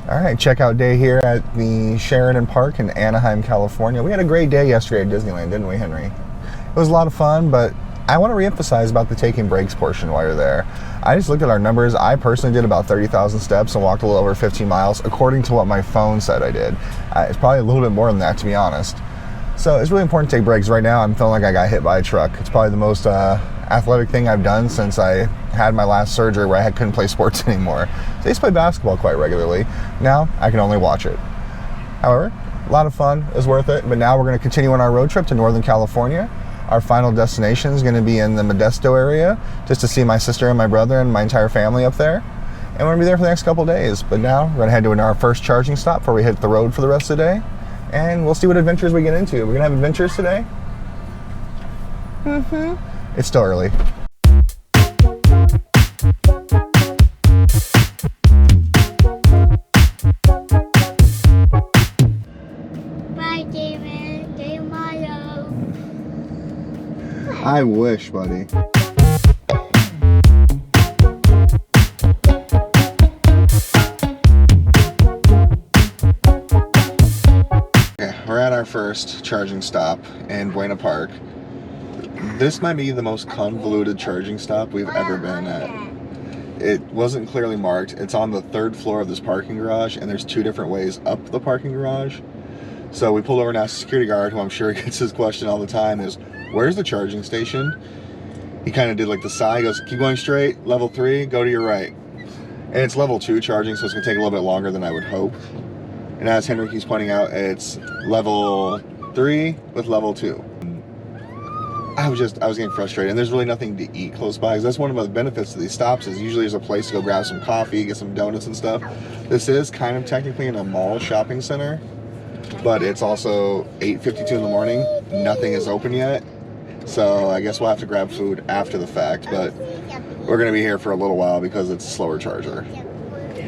All right, checkout day here at the Sheridan Park in Anaheim, California. We had a great day yesterday at Disneyland, didn't we, Henry? It was a lot of fun, but I want to reemphasize about the taking breaks portion while you're there. I just looked at our numbers. I personally did about 30,000 steps and walked a little over 15 miles, according to what my phone said I did. It's probably a little bit more than that, to be honest. So it's really important to take breaks. Right now, I'm feeling like I got hit by a truck. It's probably the most athletic thing I've done since I had my last surgery where I couldn't play sports anymore. So I used to play basketball quite regularly. Now, I can only watch it. However, a lot of fun. It was worth it. But now we're going to continue on our road trip to Northern California. Our final destination is going to be in the Modesto area, just to see my sister and my brother and my entire family up there. And we're going to be there for the next couple of days. But now, we're going to head to our first charging stop before we hit the road for the rest of the day. And we'll see what adventures we get into. We're going to have adventures today. It's still early. Bye, David. Day tomorrow. I wish, buddy. Okay, we're at our first charging stop in Buena Park. This might be the most convoluted charging stop we've ever been at. It wasn't clearly marked. It's on the third floor of this parking garage, and there's two different ways up the parking garage. So we pulled over and asked the security guard, who I'm sure gets his question all the time, is, where's the charging station? He kind of did like the sigh. He goes, keep going straight, level 3, go to your right. And it's level 2 charging, so it's going to take a little bit longer than I would hope. And as Henry keeps pointing out, it's level 3 with level 2. I was getting frustrated, and there's really nothing to eat close by, because that's one of the benefits of these stops is usually there's a place to go grab some coffee, get some donuts and stuff. This is kind of technically in a mall shopping center, but it's also 8:52 in the morning. Nothing is open yet, so I guess we'll have to grab food after the fact, but we're going to be here for a little while because it's a slower charger.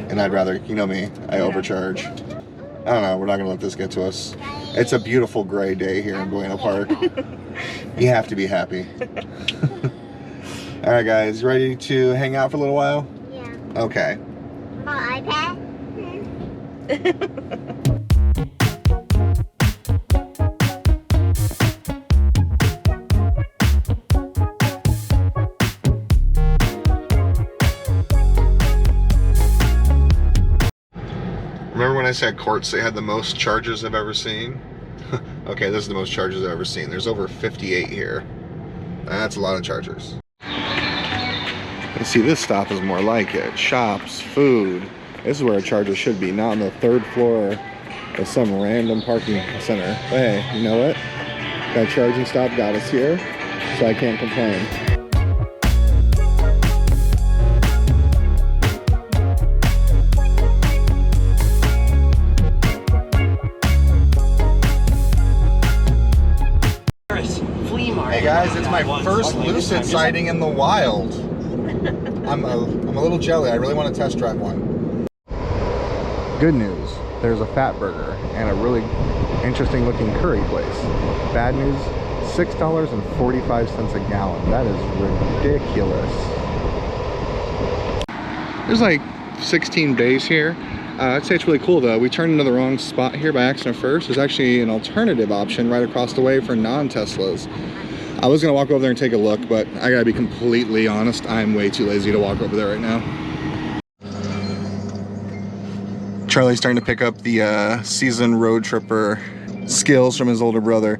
And I'd rather, you know me, I overcharge. I don't know, we're not going to let this get to us. It's a beautiful gray day here in Buena Park. You have to be happy. Alright guys, you ready to hang out for a little while? Yeah. Okay. My iPad? Remember when I said Courts, they had the most chargers I've ever seen? Okay, this is the most chargers I've ever seen. There's over 58 here. That's a lot of chargers. Let's see, this stop is more like it. Shops, food. This is where a charger should be, not on the third floor of some random parking center. But hey, you know what? That charging stop got us here, so I can't complain. Hey guys, it's my first lucid sighting in the wild. I'm a little jelly. I really want to test drive one. Good news, there's a fat burger and a really interesting looking curry place. Bad news, $6.45 a gallon. That is ridiculous. There's like 16 bays here. I'd say it's really cool though. We turned into the wrong spot here by accident first. There's actually an alternative option right across the way for non-Teslas. I was gonna walk over there and take a look, but I gotta be completely honest, I'm way too lazy to walk over there right now. Charlie's starting to pick up the seasoned road tripper skills from his older brother.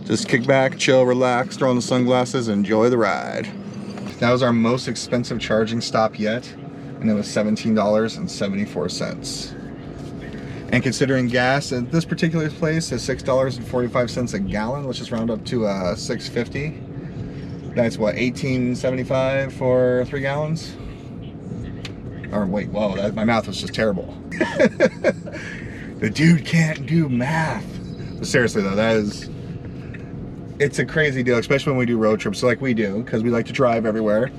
Just kick back, chill, relax, throw on the sunglasses, enjoy the ride. That was our most expensive charging stop yet, and it was $17.74. And considering gas at this particular place is $6.45 a gallon, let's just round up to $6.50. That's what, $18.75 for 3 gallons? Or wait, whoa, my math was just terrible. The dude can't do math. But seriously though, it's a crazy deal, especially when we do road trips like we do, because we like to drive everywhere.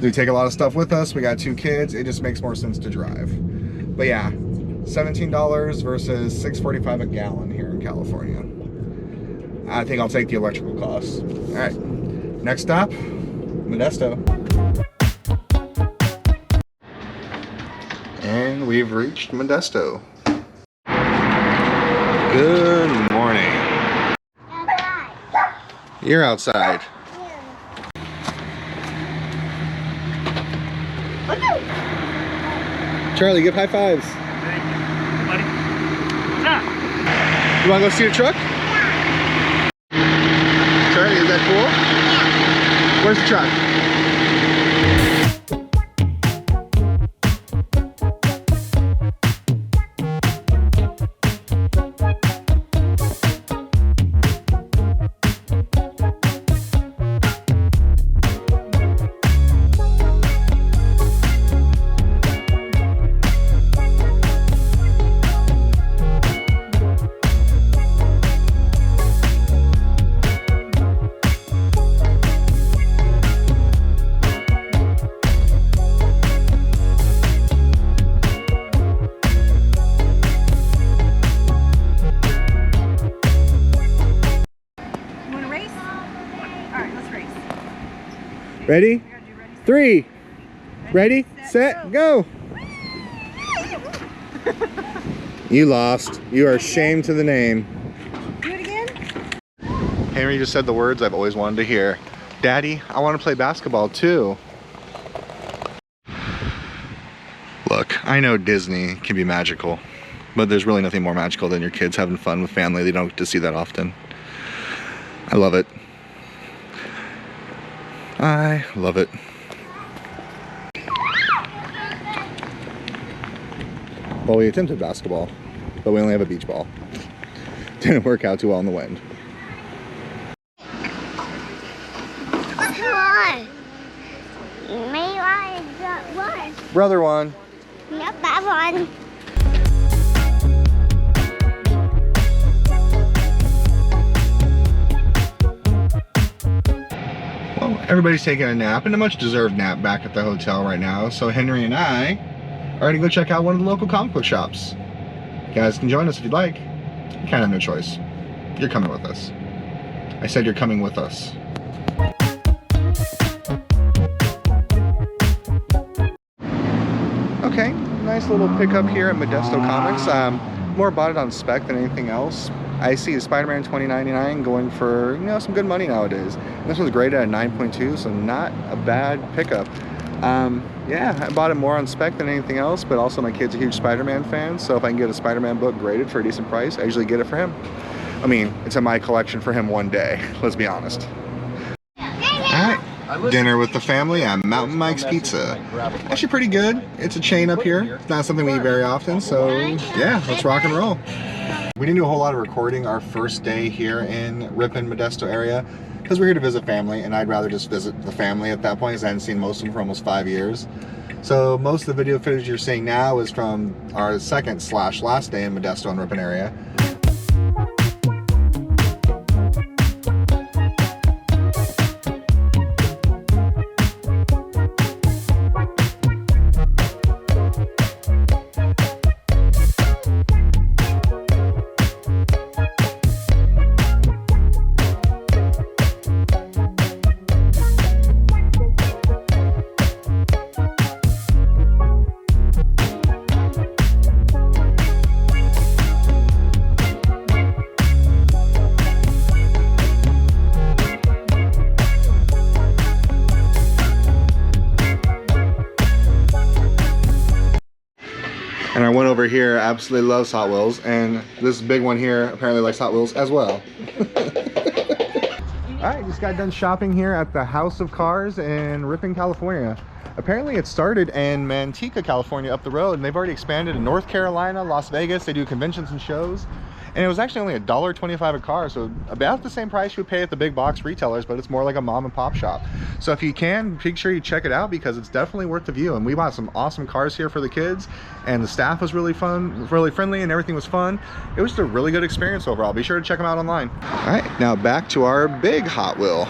We take a lot of stuff with us. We got 2 kids. It just makes more sense to drive. But yeah. $17 versus $6.45 a gallon here in California. I think I'll take the electrical costs. All right, next stop, Modesto. And we've reached Modesto. Good morning. You're outside. Charlie, give high fives. Thank you. Buddy. What's up? You want to go see the truck? Yeah. Charlie, is that cool? Yeah. Where's the truck? Ready? 3. Ready, set, go. You lost. You are ashamed to the name. Do it again. Henry just said the words I've always wanted to hear. Daddy, I want to play basketball too. Look, I know Disney can be magical, but there's really nothing more magical than your kids having fun with family. They don't get to see that often. I love it. I love it. Well, we attempted basketball, but we only have a beach ball. Didn't work out too well in the wind. One. Maybe I got one. Brother won. Yep, that one. Well, everybody's taking a nap, and a much deserved nap back at the hotel right now. So Henry and I are going to go check out one of the local comic book shops. You guys can join us if you'd like. You kind of have no choice. You're coming with us. I said you're coming with us. Okay, nice little pickup here at Modesto Comics. More bought it on spec than anything else. I see Spider-Man $20.99 going for, you know, some good money nowadays. And this one's graded at a 9.2, so not a bad pickup. Yeah, I bought it more on spec than anything else, but also my kid's a huge Spider-Man fan, so if I can get a Spider-Man book graded for a decent price, I usually get it for him. I mean, it's in my collection for him one day, let's be honest. Alright, dinner with the family at Mountain Mike's Pizza. Actually pretty good. It's a chain up here. It's not something we eat very often, so yeah, let's rock and roll. We didn't do a whole lot of recording our first day here in Ripon, Modesto area, because we're here to visit family, and I'd rather just visit the family at that point, because I hadn't seen most of them for almost 5 years. So most of the video footage you're seeing now is from our second/last day in Modesto and Ripon area. And our one over here absolutely loves Hot Wheels, and this big one here apparently likes Hot Wheels as well. Alright, just got done shopping here at the House of Cars in Ripon, California. Apparently it started in Manteca, California up the road, and they've already expanded in North Carolina, Las Vegas. They do conventions and shows. And it was actually only $1.25 a car, so about the same price you would pay at the big box retailers, but it's more like a mom and pop shop. So if you can, make sure you check it out, because it's definitely worth the view. And we bought some awesome cars here for the kids, and the staff was really fun, really friendly, and everything was fun. It was just a really good experience overall. Be sure to check them out online. All right, now back to our big Hot Wheel.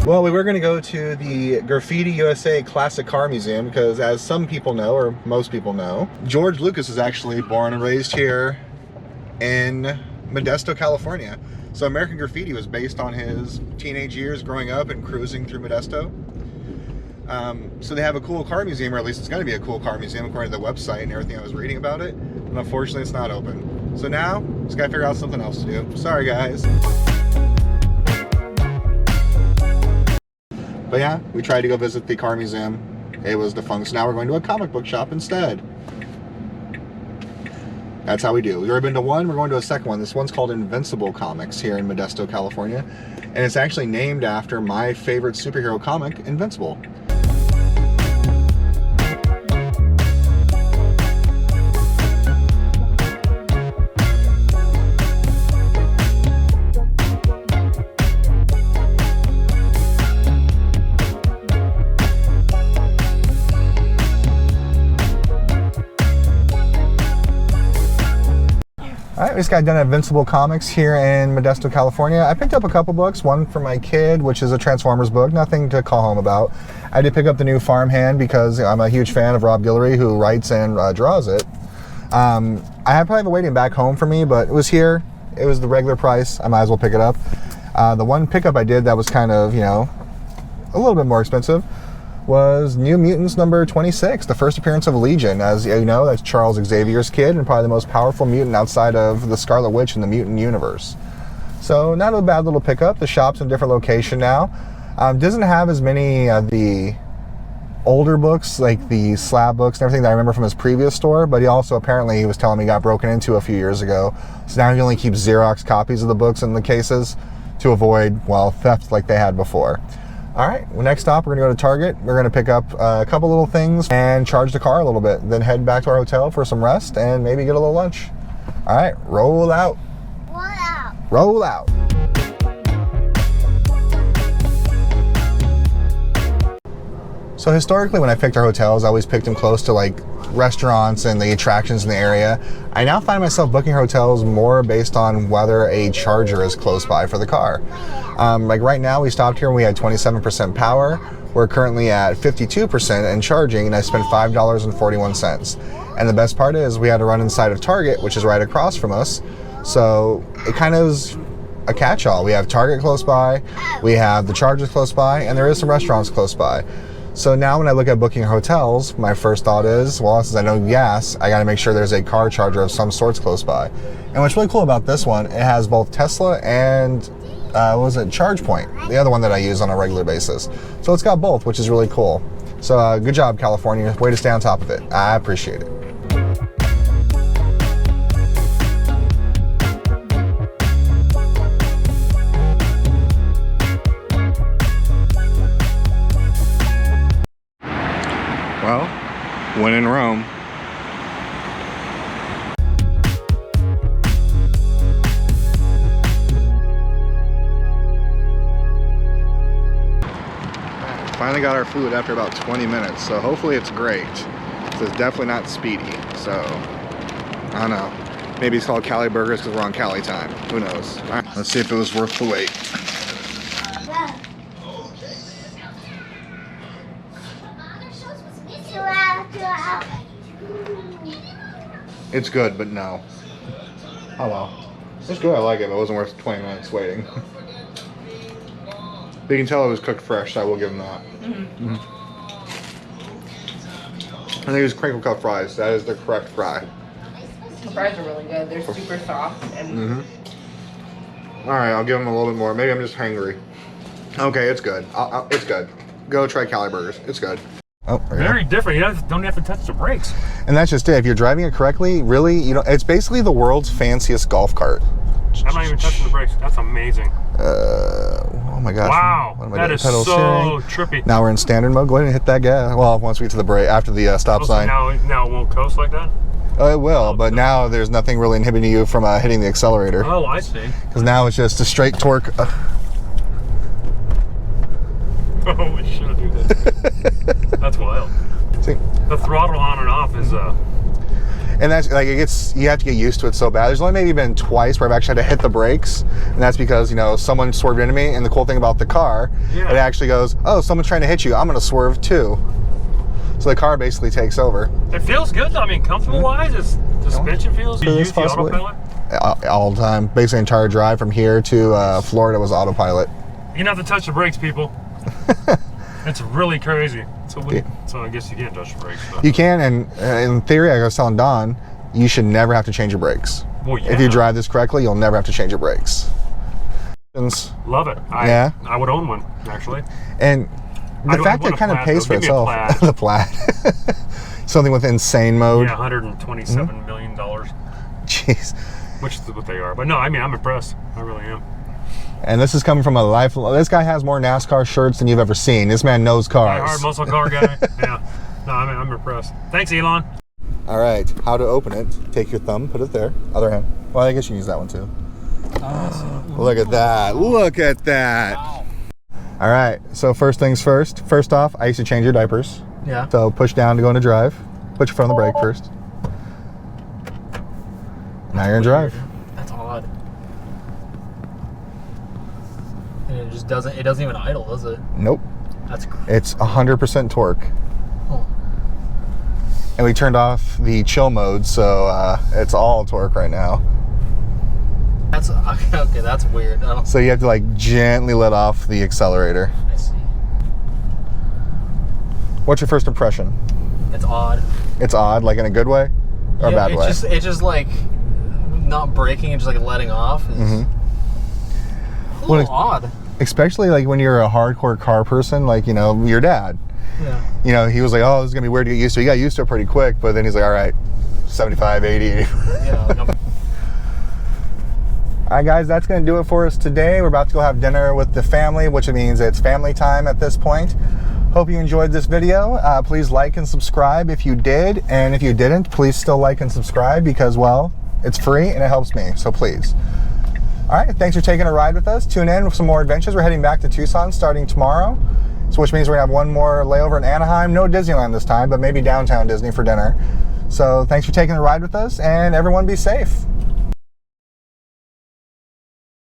Well, we were going to go to the Graffiti USA Classic Car Museum because, as some people know, or most people know, George Lucas is actually born and raised here in Modesto, California. So American Graffiti was based on his teenage years growing up and cruising through Modesto. So they have a cool car museum, or at least it's going to be a cool car museum according to the website and everything I was reading about it. But unfortunately, it's not open. So now, just got to figure out something else to do. Sorry, guys. But yeah, we tried to go visit the car museum. It was defunct, so now we're going to a comic book shop instead. That's how we do. We've already been to one, we're going to a second one. This one's called Invincible Comics here in Modesto, California. And it's actually named after my favorite superhero comic, Invincible. Alright, we just got done at Invincible Comics here in Modesto, California. I picked up a couple books, one for my kid, which is a Transformers book, nothing to call home about. I did pick up the new Farmhand because I'm a huge fan of Rob Guillory, who writes and draws it. I probably have it waiting back home for me, but it was here. It was the regular price. I might as well pick it up. The one pickup I did that was kind of, a little bit more expensive was New Mutants number 26, the first appearance of Legion. As you know, that's Charles Xavier's kid and probably the most powerful mutant outside of the Scarlet Witch in the mutant universe. So not a bad little pickup. The shop's in a different location now. Doesn't have as many of the older books, like the slab books and everything that I remember from his previous store, but he also apparently, he was telling me, got broken into a few years ago. So now he only keeps Xerox copies of the books in the cases to avoid, well, theft like they had before. All right, well, next stop, we're gonna go to Target. We're gonna pick up a couple little things and charge the car a little bit, then head back to our hotel for some rest and maybe get a little lunch. All right, roll out. Roll out. Roll out. So historically, when I picked our hotels, I always picked them close to like restaurants and the attractions in the area. I now find myself booking hotels more based on whether a charger is close by for the car. Like right now, we stopped here and we had 27% power. We're currently at 52% and charging, and I spent $5.41. And the best part is we had to run inside of Target, which is right across from us. So it kind of is a catch-all. We have Target close by, we have the chargers close by, and there is some restaurants close by. So now when I look at booking hotels, my first thought is, well, since I know gas, I gotta make sure there's a car charger of some sorts close by. And what's really cool about this one, it has both Tesla and, ChargePoint, the other one that I use on a regular basis. So it's got both, which is really cool. So good job, California. Way to stay on top of it. I appreciate it. Well, when in Rome. Finally got our food after about 20 minutes, so hopefully it's great. So it's definitely not speedy, so I don't know. Maybe it's called Cali Burgers because we're on Cali time. Who knows? All right, let's see if it was worth the wait. It's good, but no. Oh well. It's good, I like it, but it wasn't worth 20 minutes waiting. But you can tell it was cooked fresh, so I will give them that. Mm-hmm. And they use crinkle cut fries. That is the correct fry. The fries are really good. They're super soft. And Alright, I'll give them a little bit more. Maybe I'm just hungry. Okay, it's good. It's good. Go try Cali Burgers. It's good. Oh, very different. You don't have to touch the brakes. And that's just it. If you're driving it correctly, really, it's basically the world's fanciest golf cart. I'm not even touching the brakes. That's amazing. Oh my gosh. Wow, that is so trippy. Now we're in standard mode. Go ahead and hit that gas. Well, once we get to the brake, after the stop sign. Now it won't coast like that? Oh, it will, but now there's nothing really inhibiting you from hitting the accelerator. Oh, I see. Because now it's just a straight torque. Oh, we should do that. That's wild. See? The throttle on and off is And that's like you have to get used to it so bad. There's only maybe been twice where I've actually had to hit the brakes, and that's because someone swerved into me. And the cool thing about the car, it actually goes, oh, someone's trying to hit you. I'm going to swerve too. So the car basically takes over. It feels good though. I mean, comfortable wise, the suspension feels. You use the autopilot all the time. Basically, entire drive from here to Florida was autopilot. You don't have to touch the brakes, people. It's really crazy. So I guess you can't touch the brakes. But. You can, and in theory, like I was telling Don, you should never have to change your brakes. Well, yeah. If you drive this correctly, you'll never have to change your brakes. Love it. I would own one, actually. And the fact that it kind of pays for itself. The Plaid. Something with insane mode. Yeah, $127 million. Jeez. Which is what they are. But no, I mean, I'm impressed. I really am. And this is coming from a life. This guy has more NASCAR shirts than you've ever seen. This man knows cars. Hard muscle car guy. Yeah. No, I'm impressed. Thanks, Elon. All right. How to open it. Take your thumb, put it there. Other hand. Well, I guess you can use that one too. Look at that. Look at that. Wow. All right. So first things first. First off, I used to change your diapers. Yeah. So push down to go into drive. Put your foot on the brake first. Now you're in drive. That's odd. And it just doesn't even idle, does it? Nope. That's It's 100% torque. Oh. And we turned off the chill mode, so it's all torque right now. That's okay. That's weird. I don't. So you have to like gently let off the accelerator. I see. What's your first impression? It's odd. It's odd, like in a good way or a bad way? It's just like not braking and just like letting off. Is a little odd. Especially like when you're a hardcore car person, like, you know, your dad. Yeah. You know, he was like, oh, this is going to be weird to get used to. He got used to it pretty quick, but then he's like, all right, 75, 80. Yeah. All right, guys, that's going to do it for us today. We're about to go have dinner with the family, which means it's family time at this point. Hope you enjoyed this video. Please like and subscribe if you did. And if you didn't, please still like and subscribe because, well, it's free and it helps me. So please. All right, thanks for taking a ride with us. Tune in with some more adventures. We're heading back to Tucson starting tomorrow, so which means we're going to have one more layover in Anaheim. No Disneyland this time, but maybe downtown Disney for dinner. So thanks for taking a ride with us, and everyone be safe.